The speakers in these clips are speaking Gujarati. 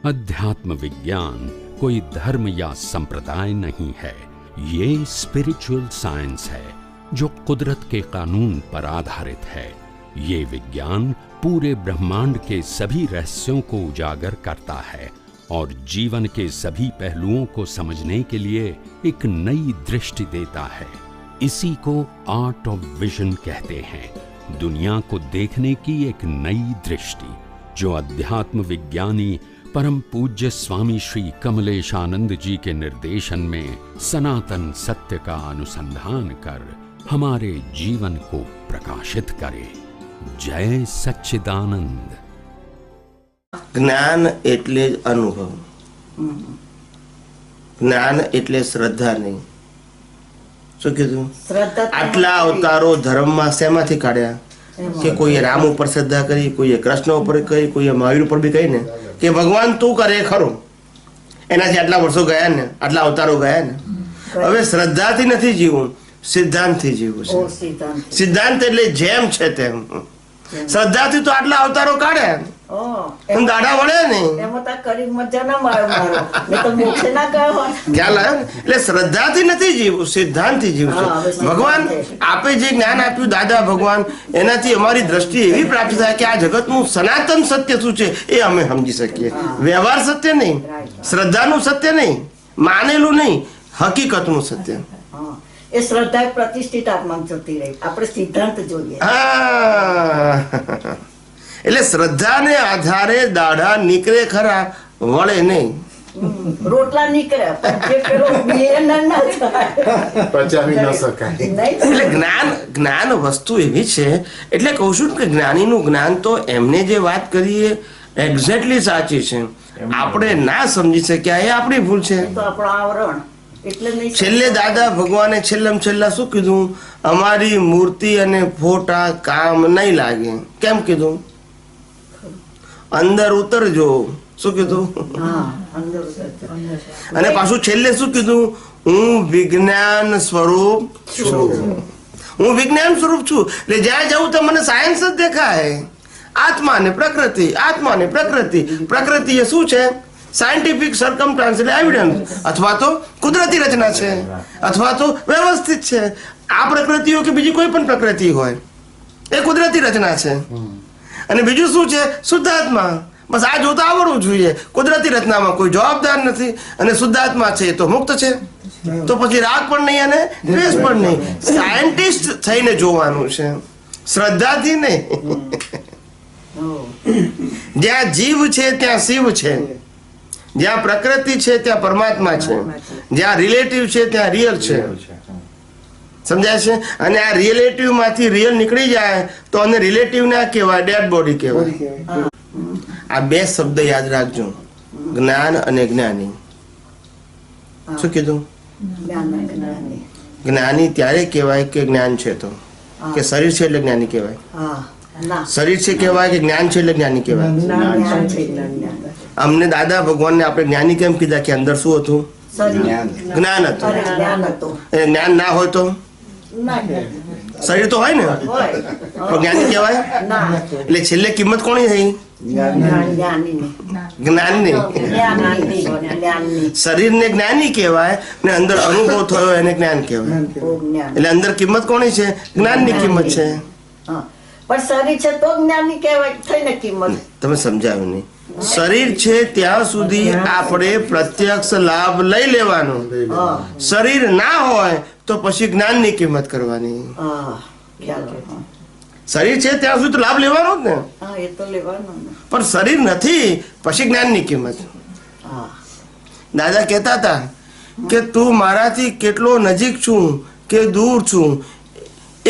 अध्यात्म विज्ञान कोई धर्म या संप्रदाय नहीं है, ये स्पिरिचुअल साइंस है जो कुदरत के कानून पर आधारित है। ये विज्ञान पूरे ब्रह्मांड के सभी रहस्यों को उजागर करता है और जीवन के सभी पहलुओं को समझने के लिए एक नई दृष्टि देता है। इसी को आर्ट ऑफ विजन कहते हैं, दुनिया को देखने की एक नई दृष्टि, जो अध्यात्म विज्ञानी परम पूज्य स्वामी श्री कमलेशानंद जी के निर्देशन में सनातन सत्य का अनुसंधान कर हमारे जीवन को प्रकाशित करे। जय सच्चिदानंद। ज्ञान एटले अनुभव, ज्ञान एटले श्रद्धा नहीं। શું કીધું? આટલા અવતારો ધર્મમાં શેમાંથી કાઢ્યા? કે કોઈએ રામ ઉપર શ્રદ્ધા કરી, કોઈએ કૃષ્ણ ઉપર કરી, કોઈએ મહાવીર ઉપર બી કહી ને કે ભગવાન તું કરે ખરો, એનાથી આટલા વર્ષો ગયા ને, આટલા અવતારો ગયા ને। હવે શ્રદ્ધાથી નથી જીવવું, સિદ્ધાંતથી જીવવું છે। સિદ્ધાંત એટલે જેમ છે તેમ। શ્રદ્ધાથી તો આટલા અવતારો કાઢ્યા, દાડા વળે નહીં, ખ્યાલ આવ્યો? એટલે શ્રદ્ધાથી નથી જીવવું, સિદ્ધાંતથી જીવવું છે। ભગવાન આપે જે જ્ઞાન આપ્યું, દાદા ભગવાન, એનાથી અમારી દ્રષ્ટિ એવી પ્રાપ્ત થાય કે આ જગતનું સનાતન સત્ય શું છે એ અમે સમજી શકીએ। વ્યવહાર સત્ય નહીં, શ્રદ્ધાનું સત્ય નહીં, માનેલું નહીં, હકીકતનું સત્ય। એ શ્રદ્ધા પ્રતિષ્ઠિત આત્મામાં જતી રહી, આપણે સિદ્ધાંત જોઈએ। એટલે શ્રદ્ધાને આધારે દાઢા નીકળે ખરા, વળે નહીં। રોટલા નીકળે પચાવી ન શકાય। એટલે જ્ઞાન વસ્તુ એવી છે, એટલે કહું છું કે જ્ઞાનીનું જ્ઞાન તો એમને જે વાત કરીએ એક્ઝેક્ટલી સાચી છે, આપણે ના સમજી શક્યા એ આપણી ભૂલ છે। આપણું આવરણ છેલ્લે દાદા ભગવાને છેલ્લામાં છેલ્લા શું કીધું? અમારી મૂર્તિ અને ફોટા કામ નહીં લાગે। કેમ કીધું? અંદર ઉતરજો। શું કીધું? અને પાછું છેલ્લે શું કીધું? હું વિજ્ઞાન સ્વરૂપ છું, હું વિજ્ઞાન સ્વરૂપ છું। એટલે જ્યાં જવું તો મને સાયન્સ જ દેખાય। આત્મા ને પ્રકૃતિ, આત્મા ને પ્રકૃતિ, પ્રકૃતિ એ શું છે? સાયન્ટિફિક સર્કમસ્ટાન્સ એવિડન્સ, અથવા તો કુદરતી રચના છે, અથવા તો વ્યવસ્થિત છે। આ પ્રકૃતિઓ કે બીજી કોઈ પણ પ્રકૃતિ હોય એ કુદરતી રચના છે। અને બીજું શું છે? શુદ્ધાત્મા। બસ આ જોતા આવડવું જોઈએ। કુદરતી રચનામાં કોઈ જવાબદાર નથી અને શુદ્ધાત્મા છે તો મુક્ત છે, તો પછી રાગ પણ નહીં અને દ્વેષ પણ નહીં। સાયન્ટિસ્ટ થઈને જોવાનું છે, શ્રદ્ધાથી નહીં। જ્યાં જીવ છે ત્યાં શિવ છે, જ્યાં પ્રકૃતિ છે ત્યાં પરમાત્મા છે, જ્યાં રિલેટિવ છે ત્યાં રિયલ છે। સમજાય છે? અને આ રિલેટિવ માંથી રિયલ નીકળી જાય તો અને રિલેટિવ ના કહેવાય, ડેડ બોડી કહેવાય। આ બે શબ્દ યાદ રાખજો, જ્ઞાન અને જ્ઞાની। શું કીધું? જ્ઞાની ત્યારે કહેવાય કે જ્ઞાન છે તો, કે શરીર છે એટલે જ્ઞાની કહેવાય, શરીર છે કહેવાય કે જ્ઞાન છે એટલે જ્ઞાની કહેવાય। અમને દાદા ભગવાનને આપણે જ્ઞાની કેમ કીધા? કે અંદર શું હતું? જ્ઞાન હતું। જ્ઞાન ના હોય તો શરીર તો હોય ને, તો જ્ઞાની કહેવાય। એટલે છેલ્લે કિંમત કોની થઈ? જ્ઞાનની। શરીરને જ્ઞાની કહેવાય ને અંદર અનુભવ થયો એને જ્ઞાન કહેવાય। એટલે અંદર કિંમત કોની છે? જ્ઞાનની કિંમત છે। પણ શરીર છે તો જ્ઞાની કહેવાય, થઈને કિંમત તમે સમજાવ્યું નહીં। શરીર છે ત્યાં સુધી આપણે પ્રત્યક્ષ લાભ લઈ લેવાનો, શરીર ના હોય તો પછી જ્ઞાનની કિંમત કરવાની। શરીર છે ત્યાં સુધી તો લાભ લેવાનો જ ને, પણ શરીર નથી પછી જ્ઞાનની કિંમત। દાદા કહેતા હતા કે તું મારાથી કેટલો નજીક છું કે દૂર છું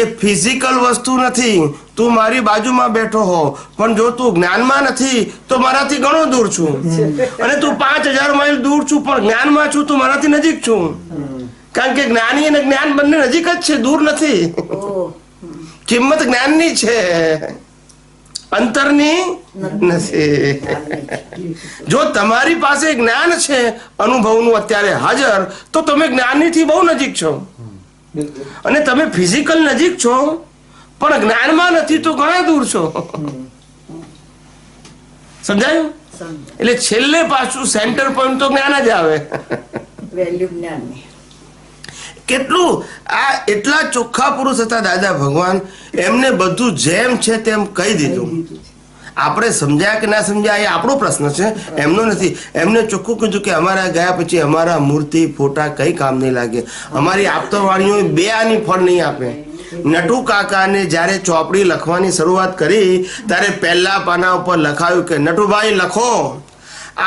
એ ફિઝિકલ વસ્તુ નથી। તું મારી બાજુમાં બેઠો હો, પણ જો તું જ્ઞાનમાં નથી તો મારાથી ઘણો દૂર છું। અને તું 5000 માઇલ દૂર છું પણ જ્ઞાનમાં છું, તું મારાથી નજીક છું। કારણ કે જ્ઞાની અને જ્ઞાન બંને નજીક જ છે, દૂર નથી। કિંમત જ્ઞાનની છે, અંતરની નથી। જો તમારી પાસે જ્ઞાન છે અનુભવનું અત્યારે હાજર, તો તમે જ્ઞાનીથી બહુ નજીક છો। અને તમે ફિઝિકલ નજીક છો પણ જ્ઞાનમાં નથી તો ઘણા દૂર છો। સમજાયું? એટલે છેલ્લે પાછું સેન્ટર પોઈન્ટ તો જ્ઞાન જ આવે. વેલ્યુ જ્ઞાનની. કેટલું આ એટલા ચોખ્ખા પુરુષ હતા દાદા ભગવાન, એમને બધું જેમ છે તેમ કહી દીધું. આપણે સમજ્યા કે ના સમજ્યા એ આપણો પ્રશ્ન છે, એમનો નથી. એમને ચોખ્ખું કીધું કે અમારા ગયા પછી અમારા મૂર્તિ ફોટા કઈ કામ નહીં લાગે, અમારી આપતવાણીઓ બે આની ફળ નહીં આપે. નટુ કાકાને જ્યારે ચોપડી લખવાની શરૂઆત કરી ત્યારે પહેલા પાના ઉપર લખાયું કે નટુભાઈ લખો,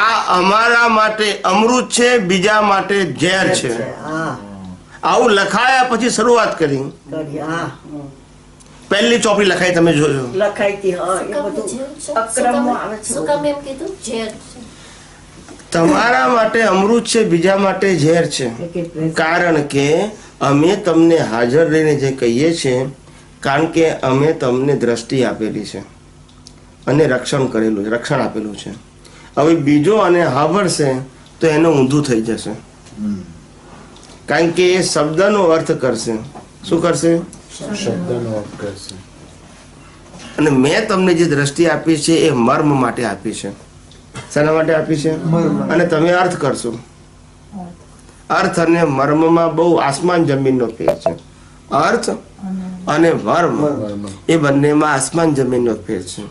આ અમારા માટે અમૃત છે, બીજા માટે ઝેર છે. આવું લખાયા પછી શરૂઆત કરી. પહેલી ચોપડી લખાઈ, તમે જોજો. લખાઈ તમારા માટે અમૃત છે, બીજા માટે ઝેર છે. કારણ કે અમે તમને હાજર રહીને જે કહીએ છીએ, કારણ કે અમે તમને દ્રષ્ટિ આપેલી છે અને રક્ષણ કરેલું છે, રક્ષણ આપેલું છે. હવે બીજો અને સાંભળશે તો એનો ઊંધું થઈ જશે, કારણ કે એ શબ્દનો અર્થ કરશે. શું કરશે? શબ્દનો અર્થ કરશે. અને મેં તમને જે દ્રષ્ટિ આપી છે એ મર્મ માટે આપી છે. શાના માટે આપી છે? અને તમે અર્થ કરશો. અર્થ અને મર્મમાં બહુ આસમાન જમીનનો ફેર છે. અર્થ અને મર્મ એ બંનેમાં આસમાન જમીનનો ફેર છે.